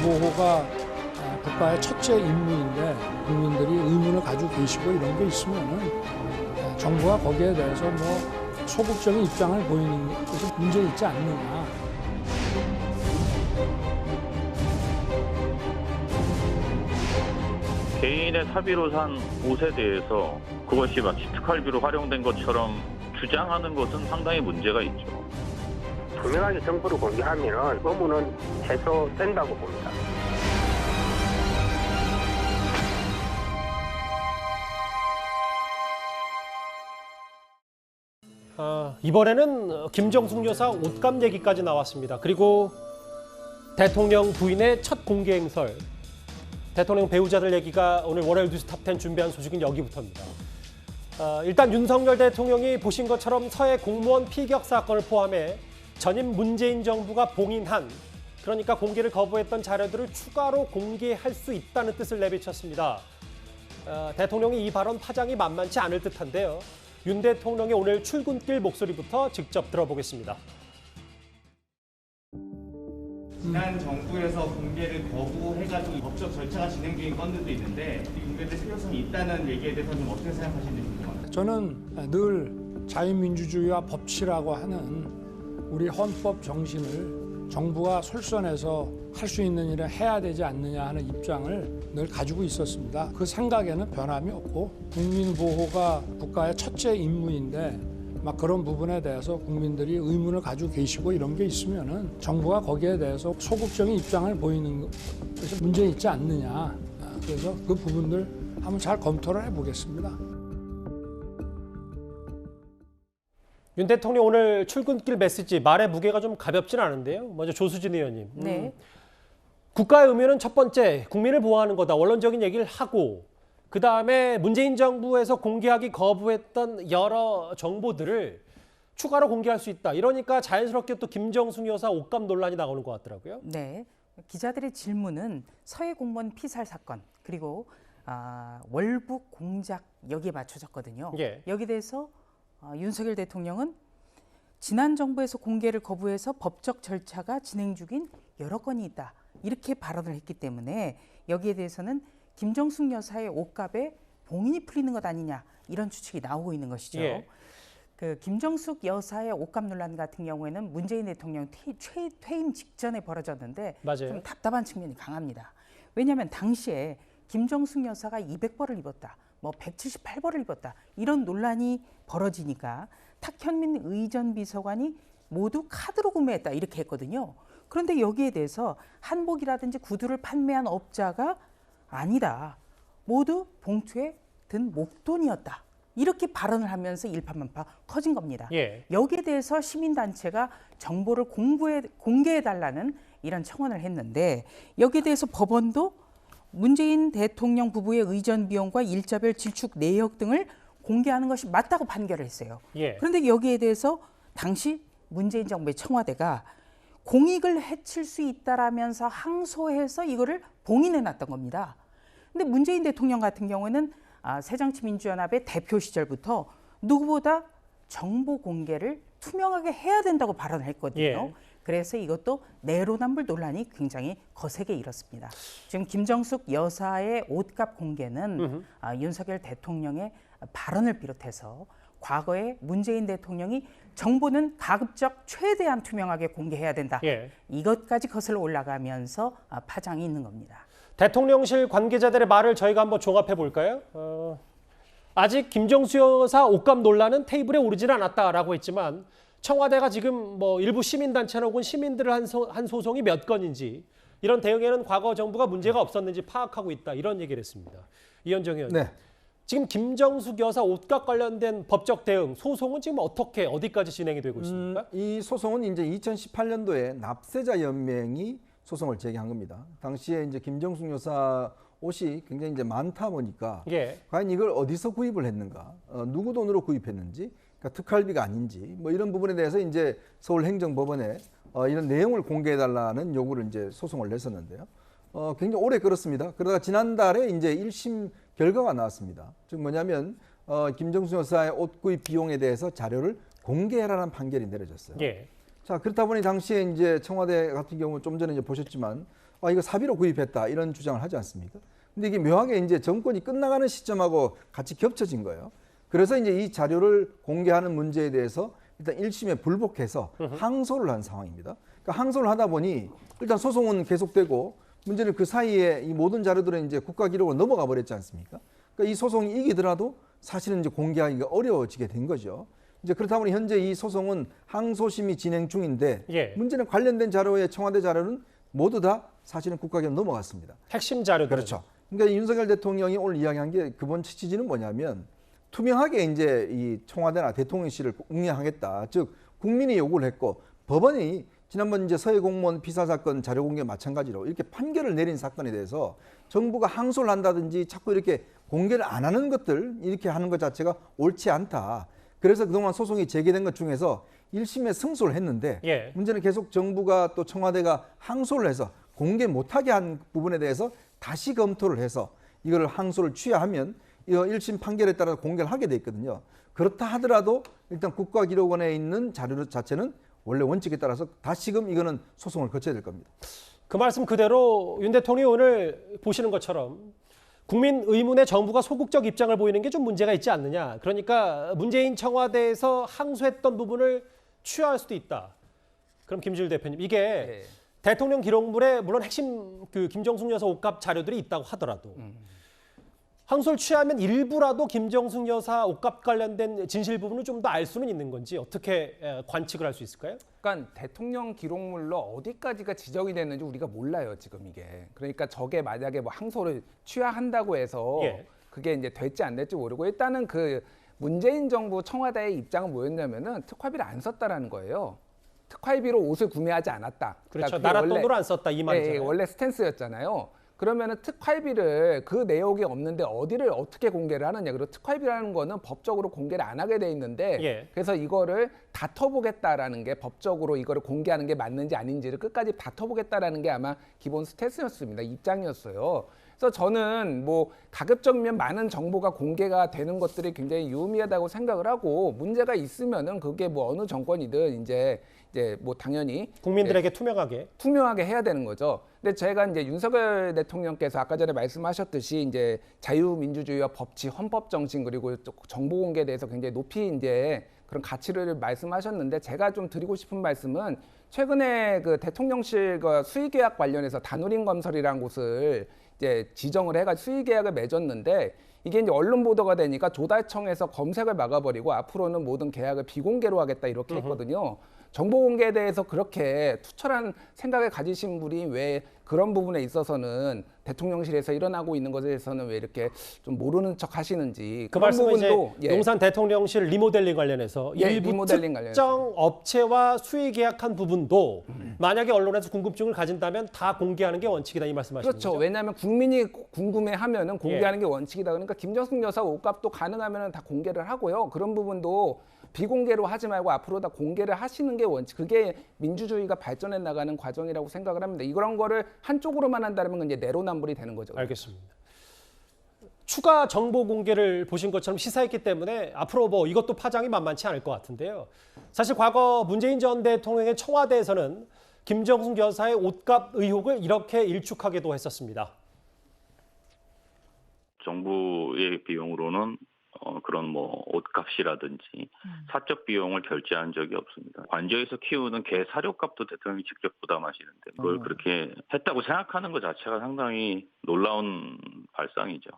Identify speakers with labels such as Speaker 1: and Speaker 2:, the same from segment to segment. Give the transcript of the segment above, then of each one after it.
Speaker 1: 국민보호가 국가의 첫째 임무인데 국민들이 의문을 가지고 계시고 이런 게 있으면은 정부가 거기에 대해서 뭐 소극적인 입장을 보이는 것이 문제 있지 않느냐.
Speaker 2: 개인의 사비로 산 옷에 대해서 그것이 마치 특활비로 활용된 것처럼 주장하는 것은 상당히 문제가 있죠.
Speaker 3: 투명하게 정보를 공개하면 의무는 해소된다고 봅니다.
Speaker 4: 이번에는 김정숙 여사 옷감 얘기까지 나왔습니다. 그리고 대통령 부인의 첫 공개 행설, 대통령 배우자들 얘기가 오늘 월요일 뉴스 탑10 준비한 소식은 여기부터입니다. 일단 윤석열 대통령이 보신 것처럼 서해 공무원 피격 사건을 포함해 전임 문재인 정부가 봉인한, 그러니까 공개를 거부했던 자료들을 추가로 공개할 수 있다는 뜻을 내비쳤습니다. 대통령이 이 발언 파장이 만만치 않을 듯한데요. 윤 대통령의 오늘 출근길 목소리부터 직접 들어보겠습니다.
Speaker 5: 지난 정부에서 공개를 거부해가지고 법적 절차가 진행 중인 건들도 있는데 이 공개될 필요성이 있다는 얘기에 대해서는 좀 어떻게 생각하시는지 궁금합니다.
Speaker 1: 저는 늘 자유민주주의와 법치라고 하는 우리 헌법 정신을 정부가 솔선해서 할 수 있는 일을 해야 되지 않느냐 하는 입장을 늘 가지고 있었습니다. 그 생각에는 변함이 없고 국민보호가 국가의 첫째 임무인데 막 그런 부분에 대해서 국민들이 의문을 가지고 계시고 이런 게 있으면은 정부가 거기에 대해서 소극적인 입장을 보이는 것이 문제 있지 않느냐. 그래서 그 부분들 한번 잘 검토를 해보겠습니다.
Speaker 4: 윤 대통령 오늘 출근길 메시지 말의 무게가 좀 가볍진 않은데요. 먼저 조수진 의원님.
Speaker 6: 네.
Speaker 4: 국가의 의무는 첫 번째 국민을 보호하는 거다. 원론적인 얘기를 하고 그다음에 문재인 정부에서 공개하기 거부했던 여러 정보들을 추가로 공개할 수 있다. 이러니까 자연스럽게 또 김정숙 여사 옷감 논란이 나오는 것 같더라고요.
Speaker 6: 네. 기자들의 질문은 서해 공무원 피살 사건 그리고 월북 공작 여기에 맞춰졌거든요.
Speaker 4: 예.
Speaker 6: 여기에 대해서 윤석열 대통령은 지난 정부에서 공개를 거부해서 법적 절차가 진행 중인 여러 건이 있다. 이렇게 발언을 했기 때문에 여기에 대해서는 김정숙 여사의 옷값에 봉인이 풀리는 것 아니냐 이런 추측이 나오고 있는 것이죠.
Speaker 4: 예.
Speaker 6: 그 김정숙 여사의 옷값 논란 같은 경우에는 문재인 대통령 퇴임 직전에 벌어졌는데
Speaker 4: 맞아요.
Speaker 6: 좀 답답한 측면이 강합니다. 왜냐하면 당시에 김정숙 여사가 200벌을 입었다, 뭐 178벌을 입었다 이런 논란이 벌어지니까 탁현민 의전 비서관이 모두 카드로 구매했다 이렇게 했거든요. 그런데 여기에 대해서 한복이라든지 구두를 판매한 업자가 아니다. 모두 봉투에 든 목돈이었다. 이렇게 발언을 하면서 일파만파 커진 겁니다.
Speaker 4: 예.
Speaker 6: 여기에 대해서 시민단체가 정보를 공개해달라는 이런 청원을 했는데 여기에 대해서 법원도 문재인 대통령 부부의 의전 비용과 일자별 지출 내역 등을 공개하는 것이 맞다고 판결을 했어요.
Speaker 4: 예.
Speaker 6: 그런데 여기에 대해서 당시 문재인 정부의 청와대가 공익을 해칠 수 있다라면서 항소해서 이거를 봉인해놨던 겁니다. 근데 문재인 대통령 같은 경우에는 새정치민주연합의 대표 시절부터 누구보다 정보 공개를 투명하게 해야 된다고 발언을 했거든요.
Speaker 4: 예.
Speaker 6: 그래서 이것도 내로남불 논란이 굉장히 거세게 일었습니다. 지금 김정숙 여사의 옷값 공개는 윤석열 대통령의 발언을 비롯해서 과거에 문재인 대통령이 정보는 가급적 최대한 투명하게 공개해야 된다.
Speaker 4: 예.
Speaker 6: 이것까지 거슬러 올라가면서 파장이 있는 겁니다.
Speaker 4: 대통령실 관계자들의 말을 저희가 한번 종합해 볼까요? 아직 김정숙 여사 옷감 논란은 테이블에 오르지는 않았다라고 했지만 청와대가 지금 뭐 일부 시민단체나 혹은 시민들을 한 소송이 몇 건인지 이런 대응에는 과거 정부가 문제가 없었는지 파악하고 있다 이런 얘기를 했습니다. 이현정 의원님.
Speaker 7: 네.
Speaker 4: 지금 김정숙 여사 옷값 관련된 법적 대응 소송은 지금 어떻게 어디까지 진행이 되고 있습니까?
Speaker 7: 이 소송은 이제 2018년도에 납세자 연맹이 소송을 제기한 겁니다. 당시에 이제 김정숙 여사 옷이 굉장히 이제 많다 보니까
Speaker 4: 예.
Speaker 7: 과연 이걸 어디서 구입을 했는가, 누구 돈으로 구입했는지, 그러니까 특활비가 아닌지 뭐 이런 부분에 대해서 이제 서울행정법원에 이런 내용을 공개해달라는 요구를 이제 소송을 냈었는데요. 굉장히 오래 끌었습니다. 그러다가 지난달에 이제 1심 결과가 나왔습니다. 즉 뭐냐면 김정숙 여사의 옷 구입 비용에 대해서 자료를 공개하라는 판결이 내려졌어요.
Speaker 4: 예.
Speaker 7: 자, 그렇다 보니 당시에 이제 청와대 같은 경우 좀 전에 이제 보셨지만 이거 사비로 구입했다 이런 주장을 하지 않습니까? 근데 이게 묘하게 이제 정권이 끝나가는 시점하고 같이 겹쳐진 거예요. 그래서 이제 이 자료를 공개하는 문제에 대해서 일단 1심에 불복해서 항소를 한 상황입니다. 그러니까 항소를 하다 보니 일단 소송은 계속되고 문제는 그 사이에 이 모든 자료들은 이제 국가기록으로 넘어가 버렸지 않습니까? 그러니까 이 소송이 이기더라도 사실은 이제 공개하기가 어려워지게 된 거죠. 이제 그렇다 보니 현재 이 소송은 항소심이 진행 중인데
Speaker 4: 예.
Speaker 7: 문제는 관련된 자료의 청와대 자료는 모두 다 사실은 국가기록 넘어갔습니다.
Speaker 4: 핵심 자료들.
Speaker 7: 그렇죠. 그러니까 윤석열 대통령이 오늘 이야기한 게 근본 취지는 뭐냐면 투명하게 이제 이 청와대나 대통령실을 운영하겠다. 즉 국민이 요구를 했고 법원이 지난번 이제 서해 공무원 피살 사건 자료 공개 마찬가지로 이렇게 판결을 내린 사건에 대해서 정부가 항소를 한다든지 자꾸 이렇게 공개를 안 하는 것들 이렇게 하는 것 자체가 옳지 않다. 그래서 그동안 소송이 제기된 것 중에서 1심에 승소를 했는데
Speaker 4: 예.
Speaker 7: 문제는 계속 정부가 또 청와대가 항소를 해서 공개 못하게 한 부분에 대해서 다시 검토를 해서 이거를 항소를 취하하면 이 1심 판결에 따라 공개를 하게 돼 있거든요. 그렇다 하더라도 일단 국가기록원에 있는 자료 자체는 원래 원칙에 따라서 다시금 이거는 소송을 거쳐야 될 겁니다.
Speaker 4: 그 말씀 그대로 윤 대통령이 오늘 보시는 것처럼 국민 의문에 정부가 소극적 입장을 보이는 게 좀 문제가 있지 않느냐. 그러니까 문재인 청와대에서 항소했던 부분을 취하할 수도 있다. 그럼 김주일 대표님, 이게
Speaker 8: 네.
Speaker 4: 대통령 기록물에 물론 핵심 그 김정숙 여사 옷값 자료들이 있다고 하더라도 항소를 취하면 일부라도 김정숙 여사 옷값 관련된 진실 부분을 좀 더 알 수는 있는 건지 어떻게 관측을 할 수 있을까요?
Speaker 8: 그러니까 대통령 기록물로 어디까지가 지적이 됐는지 우리가 몰라요, 지금 이게. 그러니까 저게 만약에 뭐 항소를 취하한다고 해서
Speaker 4: 예.
Speaker 8: 그게 이제 될지 안 될지 모르고 일단은 그 문재인 정부 청와대의 입장은 뭐였냐면은 특활비를 안 썼다라는 거예요. 특활비로 옷을 구매하지 않았다.
Speaker 4: 그렇죠.
Speaker 8: 그게
Speaker 4: 나라
Speaker 8: 원래-
Speaker 4: 돈으로 안 썼다 이 말이잖아요.
Speaker 8: 예, 원래 스탠스였잖아요. 그러면은 특활비를 그 내역이 없는데 어디를 어떻게 공개를 하느냐. 그리고 특활비라는 거는 법적으로 공개를 안 하게 돼 있는데
Speaker 4: 예.
Speaker 8: 그래서 이거를 다퉈보겠다라는 게 법적으로 이거를 공개하는 게 맞는지 아닌지를 끝까지 다퉈보겠다라는 게 아마 기본 스탠스였습니다. 입장이었어요. 그래서 저는 뭐 가급적이면 많은 정보가 공개가 되는 것들이 굉장히 유의미하다고 생각을 하고 문제가 있으면은 그게 뭐 어느 정권이든 이제 뭐 당연히
Speaker 4: 국민들에게 투명하게
Speaker 8: 해야 되는 거죠. 근데 제가 이제 윤석열 대통령께서 아까 전에 말씀하셨듯이 이제 자유민주주의와 법치, 헌법 정신 그리고 정보 공개에 대해서 굉장히 높이 이제 그런 가치를 말씀하셨는데 제가 좀 드리고 싶은 말씀은 최근에 그 대통령실과 수의계약 관련해서 다누린 건설이라는 곳을 이제 지정을 해가지고 수의계약을 맺었는데 이게 이제 언론 보도가 되니까 조달청에서 검색을 막아버리고 앞으로는 모든 계약을 비공개로 하겠다 이렇게 했거든요. 정보 공개에 대해서 그렇게 투철한 생각을 가지신 분이 왜 그런 부분에 있어서는 대통령실에서 일어나고 있는 것에 대해서는 왜 이렇게 좀 모르는 척 하시는지
Speaker 4: 그
Speaker 8: 그런
Speaker 4: 말씀은 이제
Speaker 8: 부분도
Speaker 4: 용산 대통령실 리모델링 관련해서
Speaker 8: 예,
Speaker 4: 일부
Speaker 8: 리모델링
Speaker 4: 특정 업체와 수의 계약한 부분도 만약에 언론에서 궁금증을 가진다면 다 공개하는 게 원칙이다 이 말씀하시는
Speaker 8: 그렇죠.
Speaker 4: 거죠?
Speaker 8: 왜냐하면 국민이 궁금해하면은 공개하는 게 원칙이다. 그러니까 김정숙 여사 옷값도 가능하면 다 공개를 하고요. 그런 부분도 비공개로 하지 말고 앞으로 다 공개를 하시는 게 원칙. 그게 민주주의가 발전해 나가는 과정이라고 생각을 합니다. 이런 거를 한쪽으로만 한다면 이제 내로남불이 되는 거죠.
Speaker 4: 알겠습니다. 추가 정보 공개를 보신 것처럼 시사했기 때문에 앞으로 뭐 이것도 파장이 만만치 않을 것 같은데요. 사실 과거 문재인 전 대통령의 청와대에서는 김정숙 여사의 옷값 의혹을 이렇게 일축하기도 했었습니다.
Speaker 2: 정부의 비용으로는 그런 뭐 옷값이라든지 사적 비용을 결제한 적이 없습니다. 관저에서 키우는 개 사료값도 대통령이 직접 부담하시는데 그걸 그렇게 했다고 생각하는 것 자체가 상당히 놀라운 발상이죠.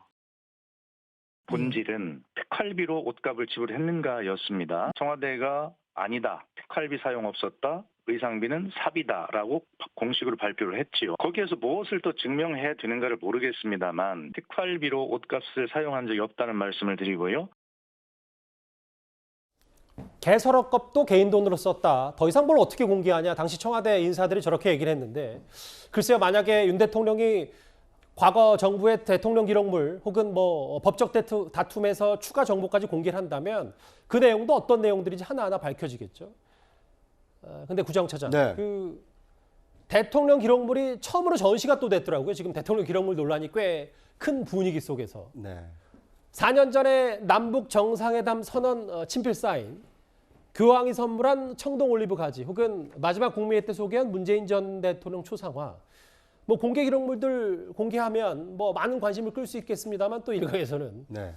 Speaker 9: 본질은 특활비로 옷값을 지불했는가였습니다. 청와대가 아니다, 특활비 사용 없었다, 의상비는 사비다라고 공식으로 발표를 했지요. 거기에서 무엇을 또 증명해야 되는가를 모르겠습니다만 특활비로 옷값을 사용한 적이 없다는 말씀을 드리고요.
Speaker 4: 개설업값도 개인 돈으로 썼다. 더 이상 뭘 어떻게 공개하냐. 당시 청와대 인사들이 저렇게 얘기를 했는데 글쎄요. 만약에 윤 대통령이 과거 정부의 대통령 기록물 혹은 뭐 법적 다툼에서 추가 정보까지 공개를 한다면 그 내용도 어떤 내용들인지 하나하나 밝혀지겠죠. 근데 구정차장,
Speaker 10: 네.
Speaker 4: 그 대통령 기록물이 처음으로 전시가 또 됐더라고요. 지금 대통령 기록물 논란이 꽤 큰 분위기 속에서.
Speaker 10: 네.
Speaker 4: 4년 전에 남북 정상회담 선언 친필 사인, 교황이 선물한 청동 올리브 가지, 혹은 마지막 국민회 때 소개한 문재인 전 대통령 초상화. 뭐 공개 기록물들 공개하면 뭐 많은 관심을 끌 수 있겠습니다만 또 일각에서는
Speaker 10: 네.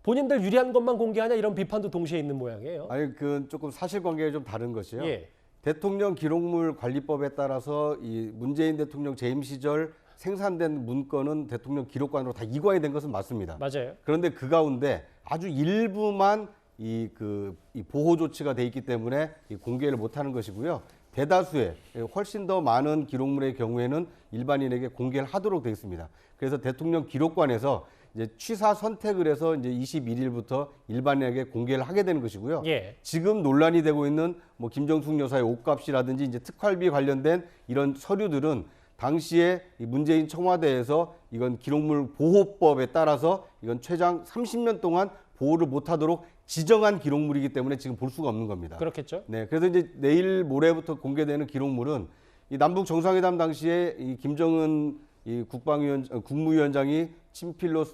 Speaker 4: 본인들 유리한 것만 공개하냐 이런 비판도 동시에 있는 모양이에요.
Speaker 10: 아니 그 조금 사실관계가 좀 다른 것이요.
Speaker 4: 예.
Speaker 10: 대통령 기록물 관리법에 따라서 이 문재인 대통령 재임 시절 생산된 문건은 대통령 기록관으로 다 이관이 된 것은 맞습니다.
Speaker 4: 맞아요.
Speaker 10: 그런데 그 가운데 아주 일부만 이 보호 조치가 돼 있기 때문에 이 공개를 못하는 것이고요. 대다수의 훨씬 더 많은 기록물의 경우에는 일반인에게 공개를 하도록 되어 있습니다. 그래서 대통령 기록관에서 이제 취사 선택을 해서 이제 21일부터 일반인에게 공개를 하게 되는 것이고요.
Speaker 4: 예.
Speaker 10: 지금 논란이 되고 있는 뭐 김정숙 여사의 옷값이라든지 이제 특활비 관련된 이런 서류들은 당시에 이 문재인 청와대에서 이건 기록물 보호법에 따라서 이건 최장 30년 동안 보호를 못하도록 지정한 기록물이기 때문에 지금 볼 수가 없는 겁니다.
Speaker 4: 그렇겠죠.
Speaker 10: 네, 그래서 이제 내일 모레부터 공개되는 기록물은 이 남북 정상회담 당시에 이 김정은 이 국무위원장이 친필로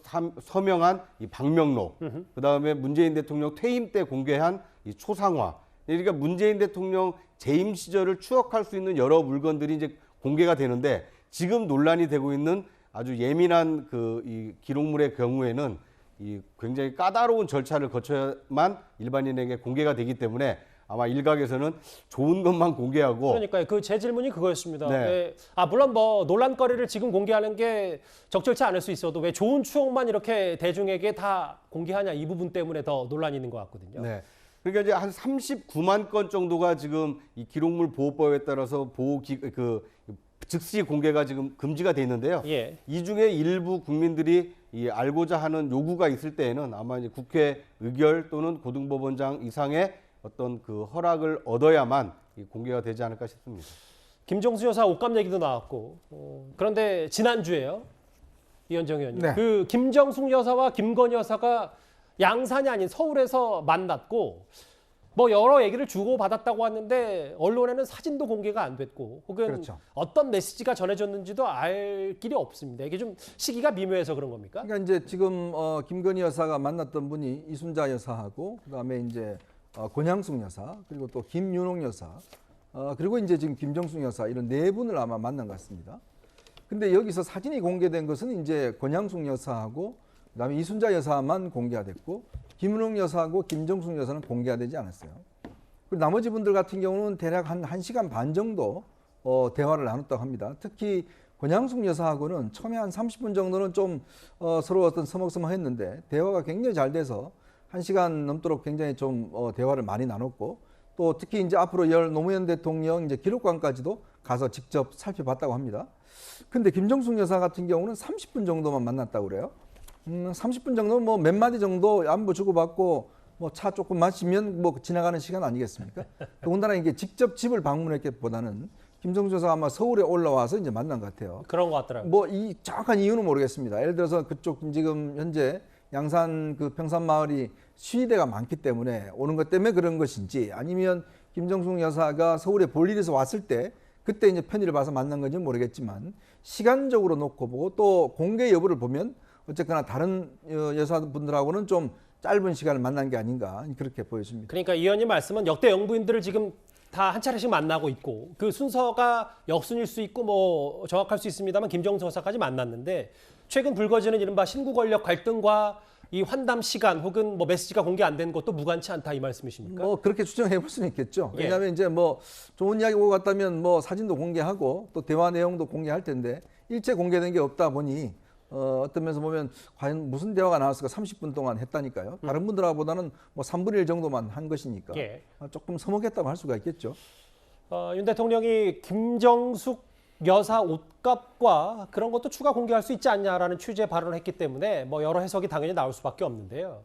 Speaker 10: 서명한 이 방명록, 그 다음에 문재인 대통령 퇴임 때 공개한 이 초상화. 그러니까 문재인 대통령 재임 시절을 추억할 수 있는 여러 물건들이 이제 공개가 되는데 지금 논란이 되고 있는 아주 예민한 이 기록물의 경우에는 이 굉장히 까다로운 절차를 거쳐야만 일반인에게 공개가 되기 때문에 아마 일각에서는 좋은 것만 공개하고
Speaker 4: 그러니까요. 제 질문이 그거였습니다.
Speaker 10: 네.
Speaker 4: 왜, 물론 뭐 논란거리를 지금 공개하는 게 적절치 않을 수 있어도 왜 좋은 추억만 이렇게 대중에게 다 공개하냐 이 부분 때문에 더 논란이 있는 것 같거든요.
Speaker 10: 네. 그러니까 이제 한 39만 건 정도가 지금 이 기록물 보호법에 따라서 즉시 공개가 지금 금지가 돼 있는데요.
Speaker 4: 예.
Speaker 10: 이 중에 일부 국민들이 알고자 하는 요구가 있을 때에는 아마 이제 국회 의결 또는 고등법원장 이상의 어떤 그 허락을 얻어야만 공개가 되지 않을까 싶습니다.
Speaker 4: 김정수 여사 옷값 얘기도 나왔고 그런데 지난주에요. 이현정 의원님.
Speaker 7: 네.
Speaker 4: 그 김정숙 여사와 김건희 여사가 양산이 아닌 서울에서 만났고 뭐 여러 얘기를 주고받았다고 하는데 언론에는 사진도 공개가 안 됐고 혹은
Speaker 7: 그렇죠.
Speaker 4: 어떤 메시지가 전해졌는지도 알 길이 없습니다. 이게 좀 시기가 미묘해서 그런 겁니까?
Speaker 7: 그러니까 이제 지금 김건희 여사가 만났던 분이 이순자 여사하고 그다음에 이제 권향숙 여사 그리고 또 김윤옥 여사 그리고 이제 지금 김정숙 여사 이런 네 분을 아마 만난 것 같습니다. 근데 여기서 사진이 공개된 것은 이제 권향숙 여사하고 그다음에 이순자 여사만 공개가 됐고 김윤옥 여사하고 김정숙 여사는 공개가 되지 않았어요. 그리고 나머지 분들 같은 경우는 대략 한 1시간 반 정도 대화를 나눴다고 합니다. 특히 권향숙 여사하고는 처음에 한 30분 정도는 좀 서로 어떤 서먹서먹했는데 대화가 굉장히 잘 돼서 1시간 넘도록 굉장히 좀 대화를 많이 나눴고 또 특히 이제 앞으로 열 노무현 대통령 이제 기록관까지도 가서 직접 살펴봤다고 합니다. 근데 김정숙 여사 같은 경우는 30분 정도만 만났다고 그래요. 30분 정도면 뭐 몇 마디 정도 안부 주고받고 뭐 차 조금 마시면 뭐 지나가는 시간 아니겠습니까? 더군다나 이게 직접 집을 방문했기보다는 김정숙 여사가 아마 서울에 올라와서 이제 만난 것 같아요.
Speaker 4: 그런 것 같더라고요.
Speaker 7: 뭐 이 정확한 이유는 모르겠습니다. 예를 들어서 그쪽 지금 현재 양산 그 평산마을이 시위대가 많기 때문에 오는 것 때문에 그런 것인지 아니면 김정숙 여사가 서울에 볼 일에서 왔을 때 그때 이제 편의를 봐서 만난 건지 모르겠지만 시간적으로 놓고 보고 또 공개 여부를 보면 어쨌거나 다른 여사분들하고는 좀 짧은 시간을 만난 게 아닌가 그렇게 보여집니다.
Speaker 4: 그러니까 이 의원님 말씀은 역대 영부인들을 지금 다 한 차례씩 만나고 있고 그 순서가 역순일 수 있고 뭐 정확할 수 있습니다만 김정숙 여사까지 만났는데 최근 불거지는 이른바 신구 권력 갈등과 이 환담 시간 혹은 뭐 메시지가 공개 안 된 것도 무관치 않다 이 말씀이십니까?
Speaker 7: 뭐 그렇게 추정해 볼 수는 있겠죠.
Speaker 4: 예.
Speaker 7: 왜냐하면 이제 뭐 좋은 이야기 오고 갔다면 뭐 사진도 공개하고 또 대화 내용도 공개할 텐데 일체 공개된 게 없다 보니 어떤 면에서 보면 과연 무슨 대화가 나왔을까 30분 동안 했다니까요. 다른 분들보다는 뭐 3분의 1 정도만 한 것이니까
Speaker 4: 예.
Speaker 7: 조금 서먹했다고 할 수가 있겠죠.
Speaker 4: 윤 대통령이 김정숙 여사 옷값과 그런 것도 추가 공개할 수 있지 않냐라는 취지의 발언을 했기 때문에 뭐 여러 해석이 당연히 나올 수밖에 없는데요.